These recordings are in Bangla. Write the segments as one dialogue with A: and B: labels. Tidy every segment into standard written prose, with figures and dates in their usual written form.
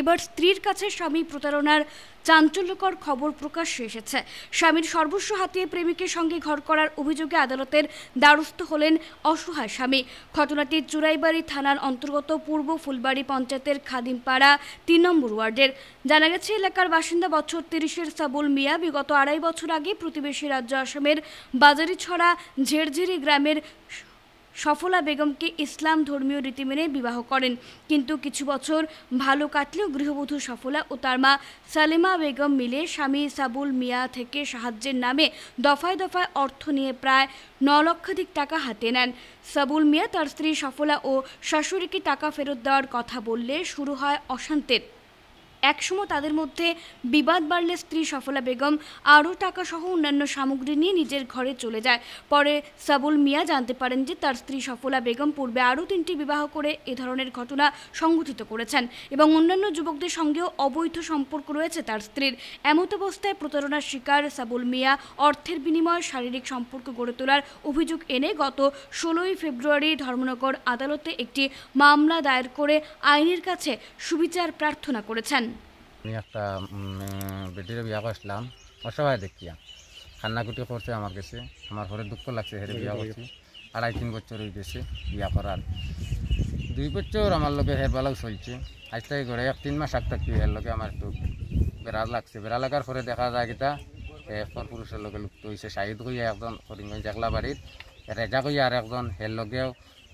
A: এবার স্ত্রীর কাছে স্বামী প্রতারণার চাঞ্চল্যকর খবর প্রকাশ্যে এসেছে। স্বামীর সর্বস্ব হাতিয়ে প্রেমিকের সঙ্গে ঘর করার অভিযোগে আদালতের দ্বারস্থ হলেন অসহায় স্বামী। ঘটনাটি চুরাইবাড়ি থানার অন্তর্গত পূর্ব ফুলবাড়ি পঞ্চায়েতের খাদিমপাড়া ৩ নম্বর ওয়ার্ডের। জানা গেছে, এলাকার বাসিন্দা বছর ৩০-এর সাবুল মিয়া বিগত ২.৫ বছর আগে প্রতিবেশী রাজ্য আসামের বাজারিছড়া ঝেরঝেরি গ্রামের সফলা বেগমকে ইসলাম ধর্মীয় রীতি মেনে বিবাহ করেন। কিন্তু কিছু বছর ভালো কাটলেও গৃহবধূ সফলা ও তার মা সালেমা বেগম মিলে স্বামী সাবুল মিয়া থেকে সাহায্যের নামে দফায় দফায় অর্থ নিয়ে প্রায় ৯ লক্ষাধিক টাকা হাতে নেন। সাবুল মিয়া তার স্ত্রী সফলা ও শাশুড়িকে টাকা ফেরত দেওয়ার কথা বললে শুরু হয় অশান্তির। একসময় তাদের মধ্যে বিবাদ বাড়লে স্ত্রী সফলা বেগম আরও টাকা সহ অন্যান্য সামগ্রী নিয়ে নিজের ঘরে চলে যায়। পরে সাবুল মিয়া জানতে পারেন যে তার স্ত্রী সফলা বেগম পূর্বে আরও 3টি বিবাহ করে এ ধরনের ঘটনা সংঘটিত করেছেন এবং অন্যান্য যুবকদের সঙ্গেও অবৈধ সম্পর্ক রয়েছে তার স্ত্রীর। এমত অবস্থায় প্রতারণার শিকার সাবুল মিয়া অর্থের বিনিময়ে শারীরিক সম্পর্ক গড়ে তোলার অভিযোগ এনে গত 16ই ফেব্রুয়ারি ধর্মনগর আদালতে একটি মামলা দায়ের করে আইনের কাছে সুবিচার প্রার্থনা করেছেন।
B: আমি একটা বেটির বিয়া করছিলাম অসহায় দেখিয়া, কান্নাকুটি করছে আমার কাছে। আমার ঘরে দুঃখ লাগছে, হেরে বিয়া করছি। 2.5-3 বছর হয়ে গেছে বিয়া করার। 2 বছর আমার লোকে হের বেলাও চলছে। আজ থেকে ঘরে 1-3 মাস আগ থাকতে হের লোকে আমার একটু বেড়া লাগছে। বেড়া লাগার পরে দেখা যায় কিতা পর পুরুষের লোকে লুপ্ত হয়েছে। শাহিদ কইয়া একজন করিমগঞ্জ একলা বাড়ির, রেজা কইয়া আর একজন, হের লগেও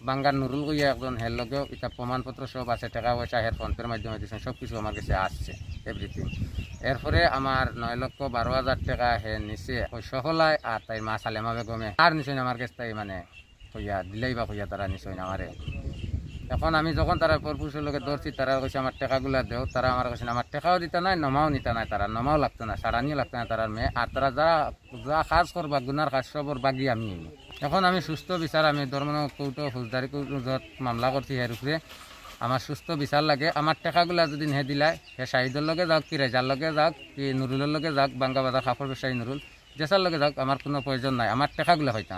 B: বাঙ্গার নুরুল কইয়া একজন, হের লগেও এটা প্রমাণপত্র সব আছে, টাকা পয়সা হের ফোনপের মাধ্যমে দিচ্ছেন, সব কিছু আমার কাছে আসছে এভরিথিং। এরপরে আমার 9,12,000 টাকা হে নিচে ওই সহলায় আর তাই মা সালেমা বেগমে আর নিশ্চয় আমার কাছে তাই মানে কইয়া দিলেই বা কইয়া তারা নিশ্চয় আমারে। এখন আমি যখন তারা পরপুরুষের লোকে ধরছি, তারা কইছে আমার টাকাগুলা দেও। তারা আমার কাছে আমার টাকাও দিতে নাই, নমাও নিতে নাই। তারা নমাও লাগতো না, সারানিও লাগতো না তারার মেয়ে। আর তারা যা যা কাজ করবা গুনার কাজ সবর বাগি আমি। এখন আমি সুস্থ বিচার, আমি ধর্মনগর কোর্টে ফৌজদারি কোর্টত মামলা করছি এর উপরে। আমার সুস্থ বিচার লাগে। আমার টাকাগুলা যদি নে দিলাই, সে শাহিদের লগে যাক, কি রেজার লগে যাক, কি নুরুলের লগে যাক, বাঙ্গা বাজার কাপড় ব্যবসায়ী নুরুল, যেসার লগে যাক, আমার কোনো প্রয়োজন নাই। আমার টাকাগুলা হইতাম।